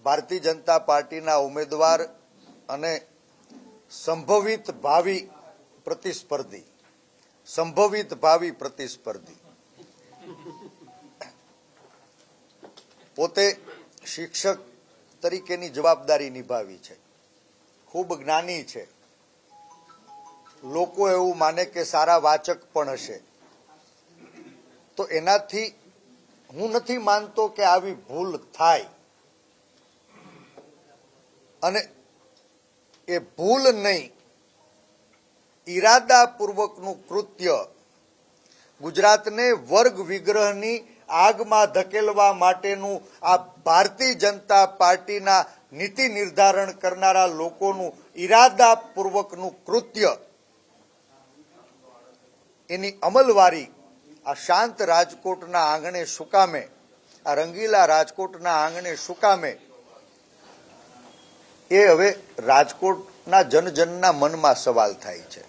ભારતીય જનતા પાર્ટીના ઉમેદવાર અને સંભવિત ભાવિ પ્રતિસ્પર્ધી પોતે શિક્ષક તરીકેની જવાબદારી નિભાવી છે, ખૂબ જ્ઞાની છે, લોકો એવું માને કે સારા વાચક પણ હશે, તો એનાથી હું નથી માનતો કે આવી ભૂલ થાય, અને એ ભૂલ નહીં, ઈરાદાપૂર્વકનું કૃત્ય ગુજરાતને વર્ગ વિગ્રહની આગમાં ધકેલવા માટેનું આ ભારતીય જનતા પાર્ટીના નીતિ નિર્ધારણ કરનારા લોકોનું ઈરાદાપૂર્વકનું કૃત્ય, એની અમલવારી આ શાંત રાજકોટના આંગણે શું કામે, આ રંગીલા રાજકોટના આંગણે શું કામે, એ હવે રાજકોટના જનજનના મનમાં સવાલ થાય છે।